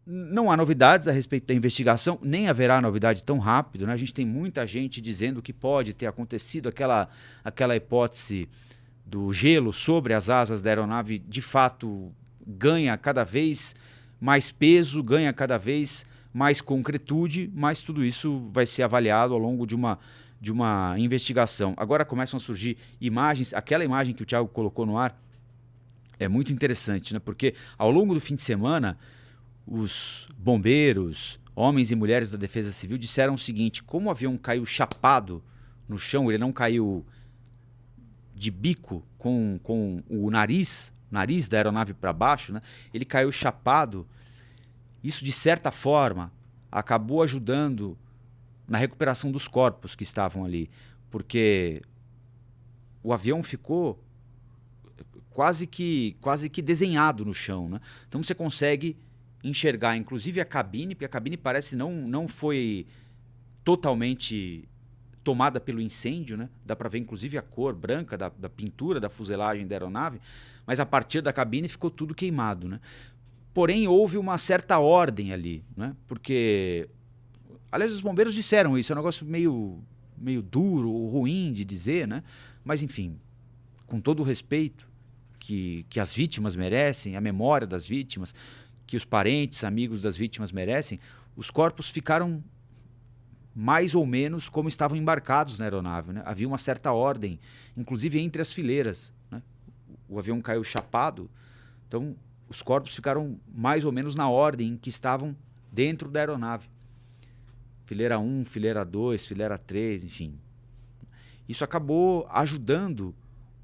Não há novidades a respeito da investigação, nem haverá novidade tão rápido, né? A gente tem muita gente dizendo que pode ter acontecido aquela hipótese do gelo sobre as asas da aeronave, de fato ganha cada vez mais peso, ganha cada vez mais concretude, mas tudo isso vai ser avaliado ao longo de uma investigação. Agora começam a surgir imagens, aquela imagem que o Thiago colocou no ar é muito interessante, né? Porque ao longo do fim de semana, os bombeiros, homens e mulheres da Defesa Civil disseram o seguinte: como o avião caiu chapado no chão, ele não caiu de bico com o nariz da aeronave para baixo, né? Ele caiu chapado. Isso, de certa forma, acabou ajudando na recuperação dos corpos que estavam ali, porque o avião ficou quase que desenhado no chão, né? Então você consegue enxergar, inclusive, a cabine, porque a cabine parece não foi totalmente tomada pelo incêndio, né? Dá para ver, inclusive, a cor branca da pintura da fuselagem da aeronave, mas a partir da cabine ficou tudo queimado, né? Porém, houve uma certa ordem ali, né? Porque, aliás, os bombeiros disseram isso, é um negócio meio duro, ruim de dizer, né? Mas, enfim, com todo o respeito que as vítimas merecem, a memória das vítimas, que os parentes, amigos das vítimas merecem, os corpos ficaram mais ou menos como estavam embarcados na aeronave, né? Havia uma certa ordem, inclusive entre as fileiras, né? O avião caiu chapado, então os corpos ficaram mais ou menos na ordem em que estavam dentro da aeronave. Fileira 1, fileira 2, fileira 3, enfim. Isso acabou ajudando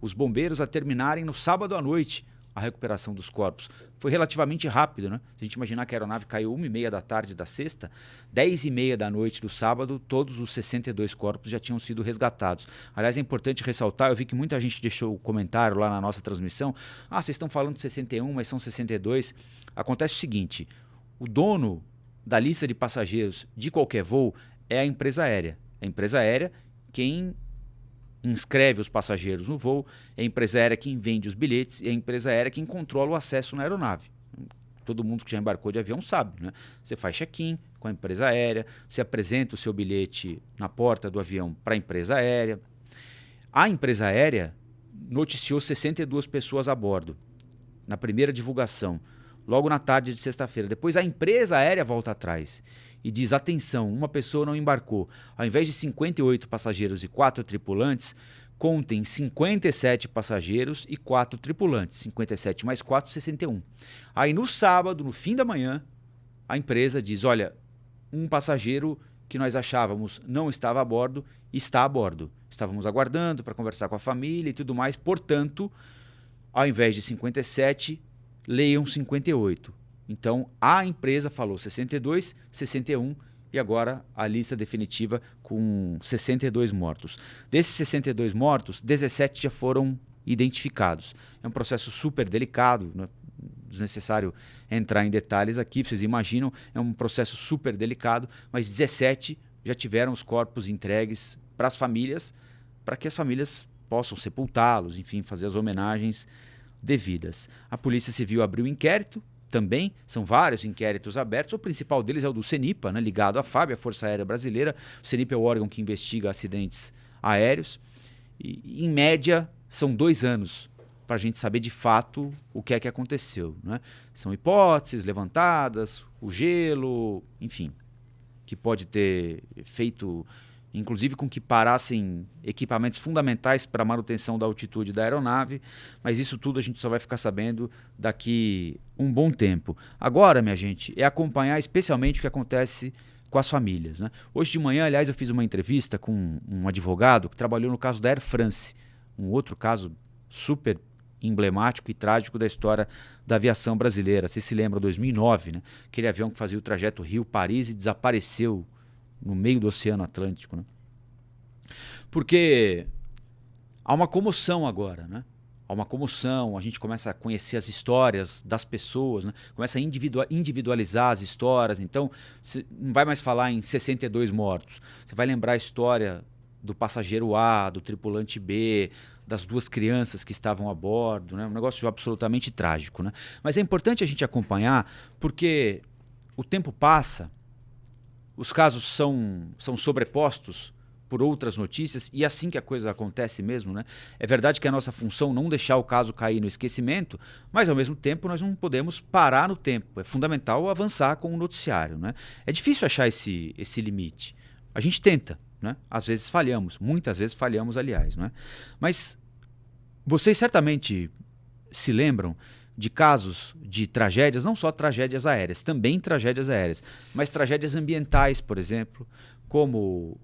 os bombeiros a terminarem no sábado à noite a recuperação dos corpos. Foi relativamente rápido, né? Se a gente imaginar que a aeronave caiu 1h30 da tarde da sexta, 10h30 da noite do sábado, todos os 62 corpos já tinham sido resgatados. Aliás, é importante ressaltar, eu vi que muita gente deixou o comentário lá na nossa transmissão: ah, vocês estão falando de 61, mas são 62. Acontece o seguinte: o dono da lista de passageiros de qualquer voo é a empresa aérea. A empresa aérea, quem inscreve os passageiros no voo, é a empresa aérea quem vende os bilhetes e é a empresa aérea quem controla o acesso na aeronave. Todo mundo que já embarcou de avião sabe, né? Você faz check-in com a empresa aérea, você apresenta o seu bilhete na porta do avião para a empresa aérea. A empresa aérea noticiou 62 pessoas a bordo na primeira divulgação, logo na tarde de sexta-feira. Depois a empresa aérea volta atrás e diz: atenção, uma pessoa não embarcou. Ao invés de 58 passageiros e 4 tripulantes, contem 57 passageiros e 4 tripulantes. 57 mais 4, 61. Aí no sábado, no fim da manhã, a empresa diz: olha, um passageiro que nós achávamos não estava a bordo, está a bordo. Estávamos aguardando para conversar com a família e tudo mais. Portanto, ao invés de 57, leiam 58. Então, a empresa falou 62, 61 e agora a lista definitiva com 62 mortos. Desses 62 mortos, 17 já foram identificados. É um processo super delicado, não é desnecessário entrar em detalhes aqui, vocês imaginam, é um processo super delicado, mas 17 já tiveram os corpos entregues para as famílias, para que as famílias possam sepultá-los, enfim, fazer as homenagens devidas. A Polícia Civil abriu inquérito, também são vários inquéritos abertos. O principal deles é o do CENIPA, né, ligado à FAB, a Força Aérea Brasileira. O CENIPA é o órgão que investiga acidentes aéreos. E, em média, são 2 anos para a gente saber de fato o que é que aconteceu, né? São hipóteses levantadas, o gelo, enfim, que pode ter feito, inclusive, com que parassem equipamentos fundamentais para a manutenção da altitude da aeronave, mas isso tudo a gente só vai ficar sabendo daqui um bom tempo. Agora, minha gente, é acompanhar especialmente o que acontece com as famílias, né? Hoje de manhã, aliás, eu fiz uma entrevista com um advogado que trabalhou no caso da Air France, um outro caso super emblemático e trágico da história da aviação brasileira. Vocês se lembram, 2009, né? Aquele avião que fazia o trajeto Rio-Paris e desapareceu no meio do Oceano Atlântico, né? Porque há uma comoção agora, né? Há uma comoção, a gente começa a conhecer as histórias das pessoas, né? Começa a individualizar as histórias. Então, você não vai mais falar em 62 mortos. Você vai lembrar a história do passageiro A, do tripulante B, das 2 crianças que estavam a bordo, né? Um negócio absolutamente trágico, né? Mas é importante a gente acompanhar porque o tempo passa, os casos são sobrepostos por outras notícias, e assim que a coisa acontece mesmo, né? É verdade que a nossa função não deixar o caso cair no esquecimento, mas ao mesmo tempo nós não podemos parar no tempo. É fundamental avançar com o noticiário, né? É difícil achar esse limite. A gente tenta, né? Às vezes falhamos, muitas vezes falhamos, aliás, né? Mas vocês certamente se lembram de casos de tragédias, não só tragédias aéreas, também tragédias aéreas, mas tragédias ambientais, por exemplo, como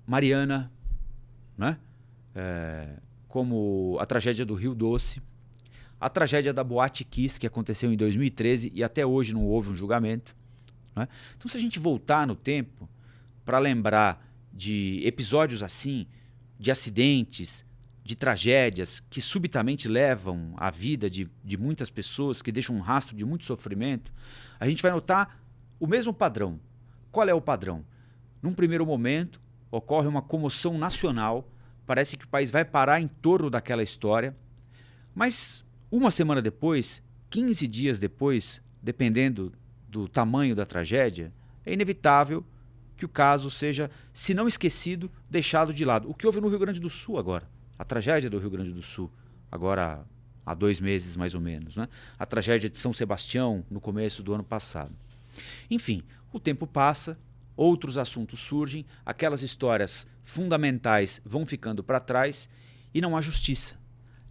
Mariana, né? Como a tragédia do Rio Doce, a tragédia da Boate Kiss, que aconteceu em 2013 e até hoje não houve um julgamento, né? Então, se a gente voltar no tempo para lembrar de episódios assim, de acidentes, de tragédias que subitamente levam a vida de muitas pessoas, que deixam um rastro de muito sofrimento, a gente vai notar o mesmo padrão. Qual é o padrão? Num primeiro momento, ocorre uma comoção nacional, parece que o país vai parar em torno daquela história, mas uma semana depois, 15 dias depois, dependendo do tamanho da tragédia, é inevitável que o caso seja, se não esquecido, deixado de lado. O que houve no Rio Grande do Sul agora, a tragédia do Rio Grande do Sul, agora há 2 meses mais ou menos, né? A tragédia de São Sebastião, no começo do ano passado. Enfim, o tempo passa, outros assuntos surgem, aquelas histórias fundamentais vão ficando para trás e não há justiça.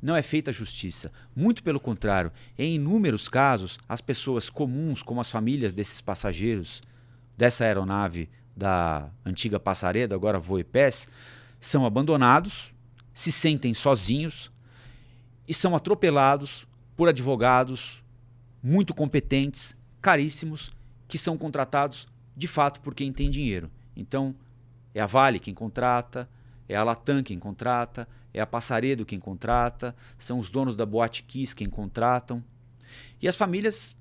Não é feita justiça. Muito pelo contrário, em inúmeros casos, as pessoas comuns, como as famílias desses passageiros dessa aeronave da antiga Passareda, agora Voipés, são abandonados, se sentem sozinhos e são atropelados por advogados muito competentes, caríssimos, que são contratados de fato por quem tem dinheiro. Então, é a Vale quem contrata, é a Latam quem contrata, é a Passaredo quem contrata, são os donos da Boate Kiss quem contratam. E as famílias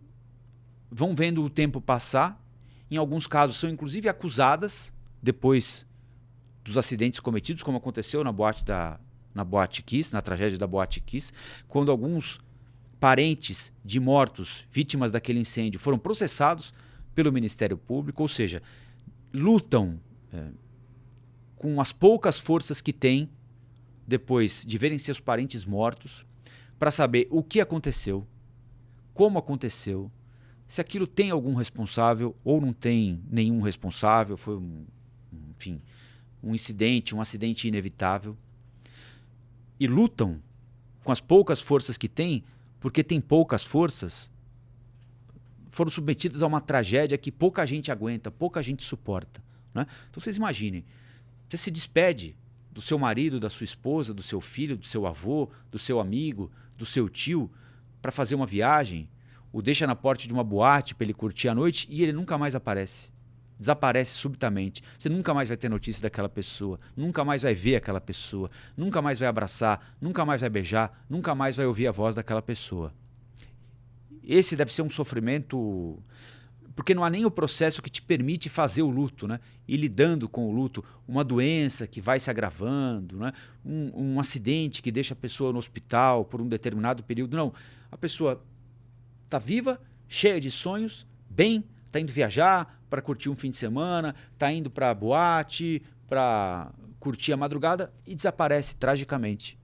vão vendo o tempo passar, em alguns casos são inclusive acusadas, depois dos acidentes cometidos, como aconteceu na Boate Kiss, na tragédia da Boate Kiss, quando alguns parentes de mortos, vítimas daquele incêndio, foram processados pelo Ministério Público, ou seja, lutam com as poucas forças que têm, depois de verem seus parentes mortos, para saber o que aconteceu, como aconteceu, se aquilo tem algum responsável ou não tem nenhum responsável, foi um acidente inevitável. E lutam com as poucas forças que têm, porque tem poucas forças, foram submetidas a uma tragédia que pouca gente aguenta, pouca gente suporta, né? Então vocês imaginem, você se despede do seu marido, da sua esposa, do seu filho, do seu avô, do seu amigo, do seu tio, para fazer uma viagem, o deixa na porta de uma boate para ele curtir a noite e ele nunca mais aparece. Desaparece subitamente. Você nunca mais vai ter notícia daquela pessoa, nunca mais vai ver aquela pessoa, nunca mais vai abraçar, nunca mais vai beijar, nunca mais vai ouvir a voz daquela pessoa. Esse deve ser um sofrimento, porque não há nem o processo que te permite fazer o luto, né? E lidando com o luto, uma doença que vai se agravando, né? Um acidente que deixa a pessoa no hospital por um determinado período. Não, a pessoa está viva, cheia de sonhos, bem, está indo viajar para curtir um fim de semana, está indo para a boate, para curtir a madrugada e desaparece tragicamente.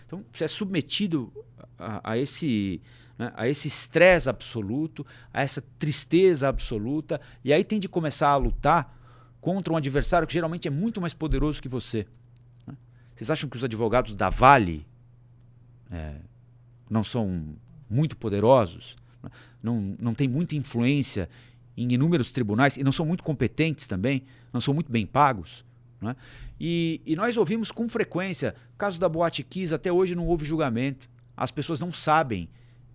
Então, você é submetido a esse estresse absoluto, a essa tristeza absoluta, e aí tem de começar a lutar contra um adversário que geralmente é muito mais poderoso que você. Vocês acham que os advogados da Vale não são muito poderosos? Não têm muita influência em inúmeros tribunais e não são muito competentes também, não são muito bem pagos, né? E nós ouvimos com frequência, caso da Boate Kiss, até hoje não houve julgamento, as pessoas não sabem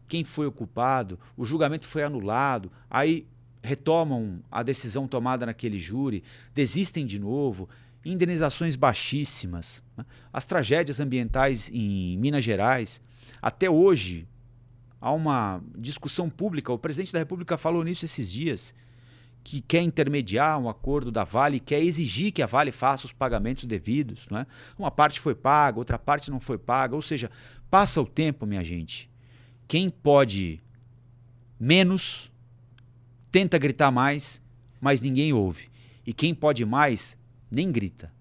quem foi o culpado, o julgamento foi anulado, aí retomam a decisão tomada naquele júri, desistem de novo, indenizações baixíssimas, né? As tragédias ambientais em Minas Gerais, até hoje há uma discussão pública, o presidente da República falou nisso esses dias, que quer intermediar um acordo da Vale, quer exigir que a Vale faça os pagamentos devidos, né? Uma parte foi paga, outra parte não foi paga, ou seja, passa o tempo, minha gente. Quem pode menos tenta gritar mais, mas ninguém ouve. E quem pode mais, nem grita.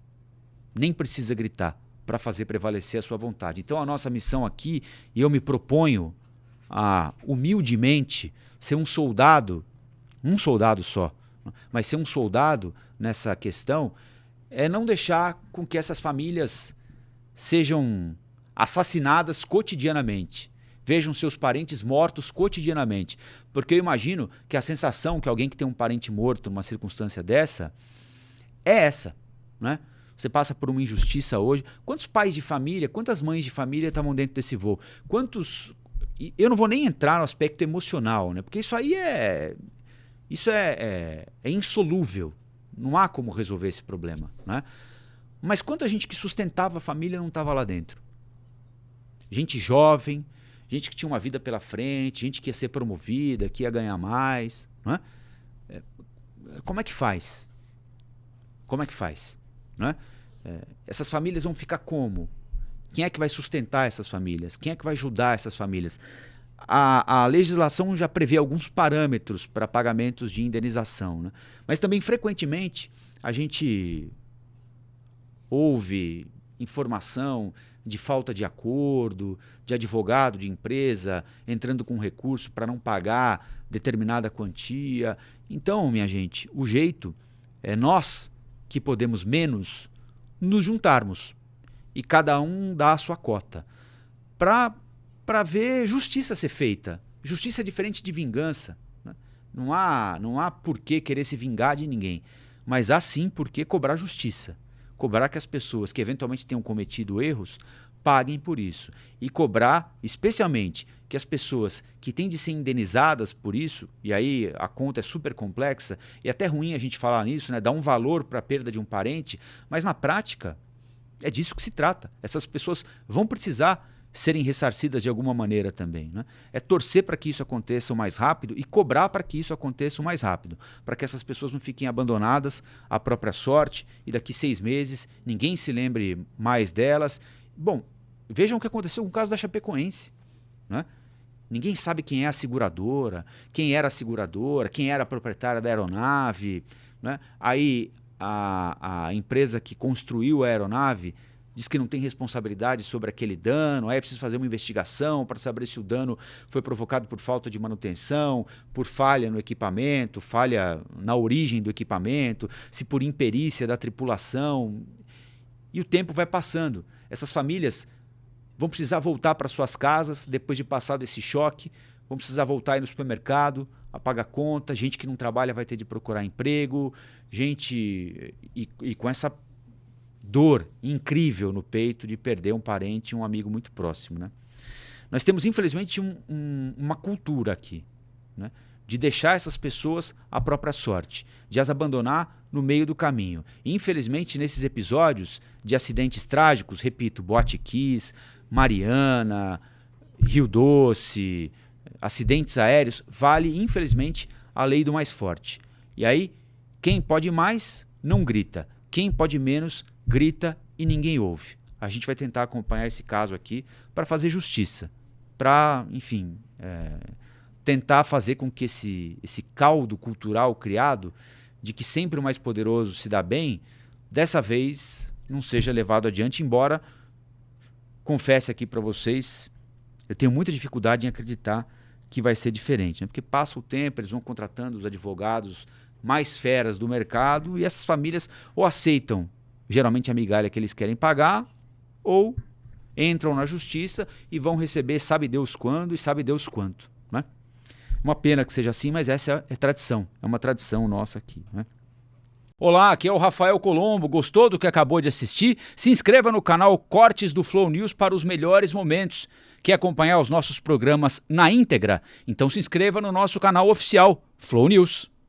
Nem precisa gritar para fazer prevalecer a sua vontade. Então a nossa missão aqui, e eu me proponho a humildemente ser um soldado só, mas ser um soldado nessa questão, é não deixar com que essas famílias sejam assassinadas cotidianamente, vejam seus parentes mortos cotidianamente, porque eu imagino que a sensação que alguém que tem um parente morto numa circunstância dessa é essa, né? Você passa por uma injustiça hoje. Quantos pais de família, quantas mães de família estavam dentro desse voo? Quantos... Eu não vou nem entrar no aspecto emocional, né? Porque isso aí é insolúvel. Não há como resolver esse problema, né? Mas quanta gente que sustentava a família não estava lá dentro? Gente jovem, gente que tinha uma vida pela frente, gente que ia ser promovida, que ia ganhar mais, né? Como é que faz? Como é que faz? Né? Essas famílias vão ficar como? Quem é que vai sustentar essas famílias? Quem é que vai ajudar essas famílias? A legislação já prevê alguns parâmetros para pagamentos de indenização, né? Mas também, frequentemente, a gente ouve informação de falta de acordo, de advogado de empresa entrando com recurso para não pagar determinada quantia. Então, minha gente, o jeito é nós, que podemos menos, nos juntarmos e cada um dar a sua cota para ver justiça ser feita. Justiça é diferente de vingança, né? Não há por que querer se vingar de ninguém, mas há sim por que cobrar justiça. Cobrar que as pessoas que eventualmente tenham cometido erros paguem por isso. E cobrar, especialmente, que as pessoas que têm de ser indenizadas por isso, e aí a conta é super complexa, e até ruim a gente falar nisso, né? Dar um valor para a perda de um parente, mas na prática é disso que se trata. Essas pessoas vão precisar serem ressarcidas de alguma maneira também, né? É torcer para que isso aconteça o mais rápido e cobrar para que isso aconteça o mais rápido, para que essas pessoas não fiquem abandonadas à própria sorte e daqui 6 meses ninguém se lembre mais delas. Bom, vejam o que aconteceu com o caso da Chapecoense, né? Ninguém sabe quem é a seguradora, quem era a seguradora, quem era a proprietária da aeronave, né? Aí a empresa que construiu a aeronave diz que não tem responsabilidade sobre aquele dano, aí é preciso fazer uma investigação para saber se o dano foi provocado por falta de manutenção, por falha no equipamento, falha na origem do equipamento, se por imperícia da tripulação. E o tempo vai passando. Essas famílias vão precisar voltar para suas casas depois de passado esse choque, vão precisar voltar aí no supermercado, a pagar conta, gente que não trabalha vai ter de procurar emprego, gente e com essa dor incrível no peito de perder um parente, um amigo muito próximo, né? Nós temos, infelizmente, uma cultura aqui, né? De deixar essas pessoas à própria sorte, de as abandonar no meio do caminho. E, infelizmente, nesses episódios de acidentes trágicos, repito, Boate Kiss, Mariana, Rio Doce, acidentes aéreos, vale, infelizmente, a lei do mais forte. E aí, quem pode mais, não grita. Quem pode menos, grita e ninguém ouve. A gente vai tentar acompanhar esse caso aqui para fazer justiça, para, enfim, tentar fazer com que esse caldo cultural criado de que sempre o mais poderoso se dá bem, dessa vez não seja levado adiante, embora, confesse aqui para vocês, eu tenho muita dificuldade em acreditar que vai ser diferente, né? Porque passa o tempo, eles vão contratando os advogados mais feras do mercado e essas famílias ou aceitam geralmente a migalha que eles querem pagar ou entram na justiça e vão receber sabe Deus quando e sabe Deus quanto, né? Uma pena que seja assim, mas essa é tradição, é uma tradição nossa aqui, né? Olá, aqui é o Rafael Colombo. Gostou do que acabou de assistir? Se inscreva no canal Cortes do Flow News para os melhores momentos. Quer acompanhar os nossos programas na íntegra? Então se inscreva no nosso canal oficial Flow News.